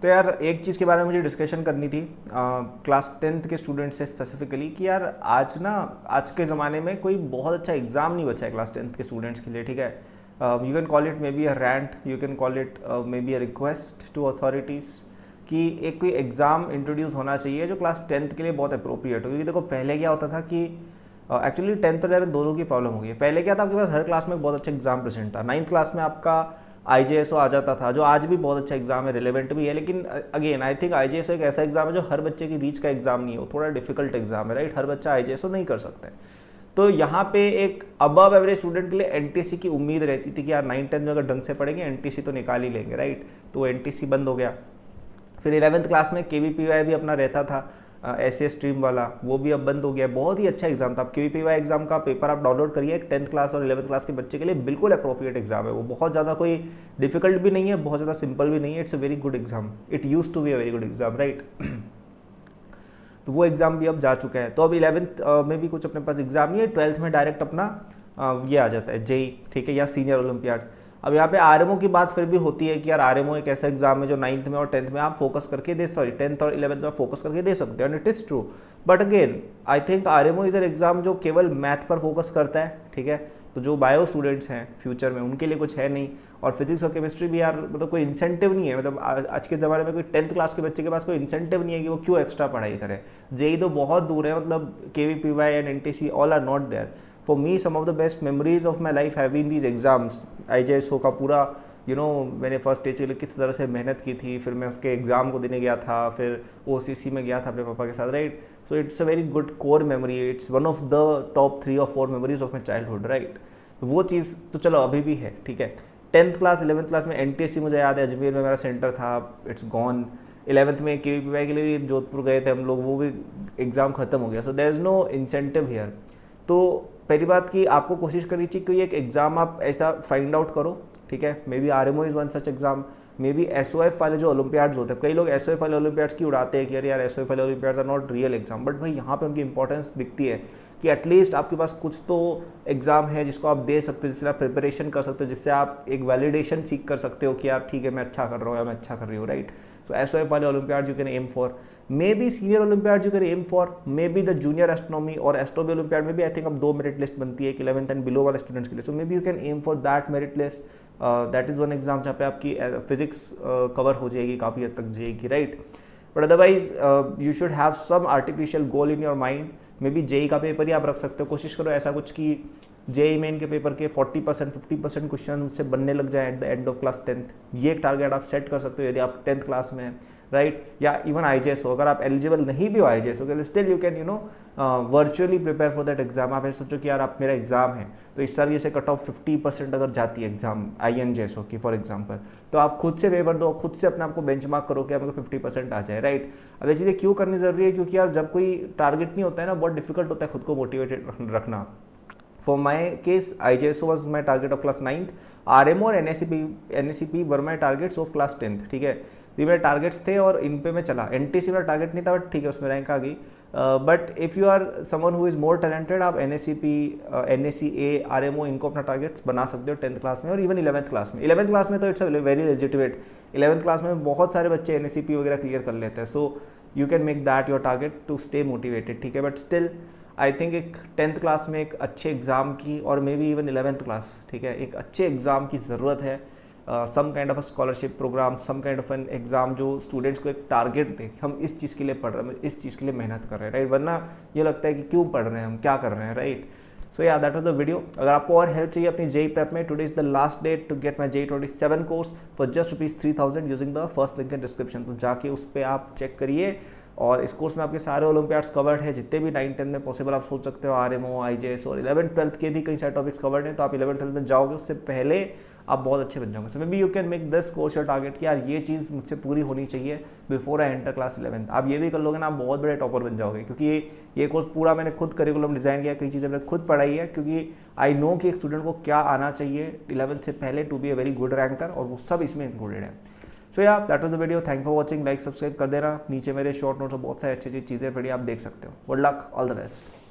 तो यार एक चीज़ के बारे में मुझे डिस्कशन करनी थी क्लास 10th के स्टूडेंट से स्पेसिफिकली कि यार आज के ज़माने में कोई बहुत अच्छा एग्ज़ाम नहीं बचा है क्लास 10th के स्टूडेंट्स के लिए, ठीक है। You can call it may be a rant, you can call it may be a request to authorities कि एक कोई एग्ज़ाम इंट्रोड्यूस होना चाहिए जो क्लास 10th के लिए बहुत अप्रोप्रिएट हो। क्योंकि देखो पहले क्या होता था कि एक्चुअली 10th और 11th दोनों की प्रॉब्लम हो गई है। पहले क्या था, आपके पास हर क्लास में एक बहुत अच्छा एग्जाम प्रेजेंट था। 9th क्लास में आपका IJSO आ जाता था, जो आज भी बहुत अच्छा एग्जाम है, रिलेवेंट भी है। लेकिन अगेन आई थिंक IJSO एक ऐसा एग्जाम है जो हर बच्चे की रीच का एग्जाम नहीं है, वो थोड़ा डिफिकल्ट एग्जाम है, राइट। हर बच्चा IJSO नहीं कर सकता है। तो यहाँ पे एक अबव एवरेज स्टूडेंट के लिए NTC की उम्मीद रहती थी कि यार 9th-10th में अगर ढंग से पढ़ेंगे NTC तो निकाल ही लेंगे, राइट। तो NTC बंद हो गया। फिर 11th क्लास में KVPY भी अपना रहता था, ऐसे स्ट्रीम वाला, वो भी अब बंद हो गया। बहुत ही अच्छा एग्जाम था। अब KVPY एग्जाम का पेपर आप डाउनलोड करिए, 10th क्लास और 11th क्लास के बच्चे के लिए बिल्कुल अप्रोप्रिएट एग्जाम है वो। बहुत ज़्यादा कोई डिफिकल्ट भी नहीं है, बहुत ज़्यादा सिंपल भी नहीं है। It's a very good exam, it use to be a very good exam, right. तो वो एग्जाम भी अब जा चुका है। तो अब 11th में भी कुछ अपने पास एग्जाम नहीं है। 12th में डायरेक्ट अपना ये आ जाता है JEE, ठीक है, या सीनियर ओलंपियाड्स। अब यहाँ पे RMO की बात फिर भी होती है कि यार RMO एक ऐसा एग्जाम है जो 9th में और 10th में आप फोकस करके 10th और 11th में फोकस करके दे सकते हो, and it is true. But again I think RMO is an exam जो केवल मैथ पर फोकस करता है, ठीक है। तो जो बायो स्टूडेंट्स हैं फ्यूचर में, उनके लिए कुछ है नहीं। और फिजिक्स और केमिस्ट्री भी यार मतलब कोई इंसेंटिव नहीं है। मतलब आज के ज़माने में कोई 10th क्लास के बच्चे के पास कोई इंसेंटिव नहीं है कि वो क्यों एक्स्ट्रा पढ़ाई करे। JEE तो बहुत दूर है, मतलब KVPY and NTC all are not there. For me, some of the best memories of my life have been these exams. IJSO का पूरा मैंने फर्स्ट स्टेज के लिए किस तरह से मेहनत की थी, फिर मैं उसके एग्ज़ाम को देने गया था, फिर OCC में गया था अपने पापा के साथ, right. So it's a very good core memory, it's one of the top 3 और 4 memories of my childhood, right. वो चीज़ तो चलो अभी भी है, ठीक है। 10th क्लास 11th क्लास में NTSC मुझे याद है, अजमेर में मेरा सेंटर था, इट्स गॉन। 11th में KVPY के लिए जोधपुर गए थे हम लोग, वो भी एग्ज़ाम ख़त्म हो गया। So there is no incentive here. तो पहली बात कि आपको कोशिश करनी चाहिए कोई एक एग्ज़ाम आप ऐसा फाइंड आउट करो, ठीक है। May be RMO is one such exam, may be SOF वाले जो ओलंपियाड्स होते हैं, कई लोग SOF वाले ओलंपियाड्स की उड़ाते हैं कि अरे यार SOF वाले olympiads are not real exam. But भाई यहाँ पे उनकी इंपॉर्टेंस दिखती है कि एटलीस्ट आपके पास कुछ तो एग्ज़ाम है जिसको आप दे सकते हो, जिससे आप प्रिपरेशन कर सकते हो, जिससे आप एक वैलिडेशन सीख कर सकते हो कि यार ठीक है मैं अच्छा कर रहा हूँ या मैं अच्छा कर रही हूँ, राइट। So SOF वाले Olympiads you can aim for, maybe senior Olympiads you can aim for, maybe the junior astronomy और astronomy Olympiad में भी I think अब 2 मेरिट लिस्ट बनती है, 11th एंड बिलो वाले स्टूडेंट्स के लिए। So maybe you can aim for that merit list, that is one exam जहाँ पे आपकी फिजिक्स कवर हो जाएगी काफ़ी हद तक JEE की, right. But otherwise you should have some artificial goal in your mind. May be JEE का पेपर ही आप रख सकते हो। कोशिश करो ऐसा कुछ कि JEE मेन के पेपर के 40% 50% क्वेश्चन उससे बनने लग जाए at the end of class 10th। ये एक टारगेट आप सेट कर सकते हो यदि आप 10th क्लास में हैं, राइट। या इवन IJSO, अगर आप एलिजिबल नहीं भी हो IJSO के लिए, still you can virtually prepare for that exam. आप ऐसे सोचो कि यार आप मेरा एग्जाम है तो इस साल ये से कट ऑफ 50% अगर जाती है एग्जाम INJSO की फॉर एग्जाम्पल, तो आप खुद से पेपर दो, खुद से अपने आपको बेंचमार्क करो कि आपको 50% आ जाए, राइट। अब ये चीज़ें क्यों करनी ज़रूरी है, क्योंकि यार जब कोई टारगेट नहीं होता है ना, बहुत डिफिकल्ट होता है खुद को मोटिवेटेड रखना। For my case, IJSO was my target of class 9th, RMO और NACP were my targets of class 10th, ठीक है। ये मेरे टारगेट्स थे और इन पे मैं चला। NTC मेरा टारगेट नहीं था, बट ठीक है उसमें रैंक आ गई। But if you are someone who is more talented, आप NACP, NACA, RMO इनको अपना टारगेट्स बना सकते हो 10th क्लास में और इवन 11th क्लास में। 11th क्लास में तो it's a very legitimate. 11th class में बहुत सारे बच्चे NACP वगैरह क्लियर कर लेते हैं। So you can make that your target to stay motivated, ठीक है। बट स्टिल आई थिंक एक 10th क्लास में एक अच्छे एग्ज़ाम की, और may be even 11th class, ठीक है, एक अच्छे एग्ज़ाम की ज़रूरत है। Some kind of a scholarship programme, some kind of an exam जो स्टूडेंट्स को एक टारगेट दे, हम इस चीज़ के लिए पढ़ रहे हैं, इस चीज़ के लिए मेहनत कर रहे हैं, राइट। वरना ये लगता है कि क्यों पढ़ रहे हैं, हम क्या कर रहे हैं, right. So yeah that was the video. अगर आपको और हेल्प चाहिए अपनी JEE प्रेप में, today is the last date to get my JEE 27 course for just ₹3000 using the first link in description. तो जाके उस पर आप चेक करिए। और इस कोर्स में आपके सारे ओलंपियाड्स कवर्ड है, जितने भी 9-10 में पॉसिबल आप सोच सकते हो, RMO, IJS और 11-12 के भी कई सारे टॉपिक्स कवर्ड हैं। तो आप 11-12 में जाओगे उससे पहले आप बहुत अच्छे बन जाओगे। So may be you can make this course your target कि यार ये चीज़ मुझसे पूरी होनी चाहिए before I enter class 11th। आप ये भी कर लोगे ना, आप बहुत बड़े टॉपर बन जाओगे। क्योंकि ये कोर्स पूरा मैंने खुद करिकुलम डिज़ाइन किया, कई चीज़ें मैंने खुद पढ़ाई है, क्योंकि आई नो कि एक स्टूडेंट को क्या आना चाहिए 11th से पहले to be a very good ranker, और वो सब इसमें इंक्लूडेड है। So yeah that was the video. Thank for watching. Like subscribe कर देना। नीचे मेरे शॉर्ट नोट्स और बहुत सारी अच्छी अच्छी चीज़ें पड़ी, आप देख सकते हो। Good luck, all the best.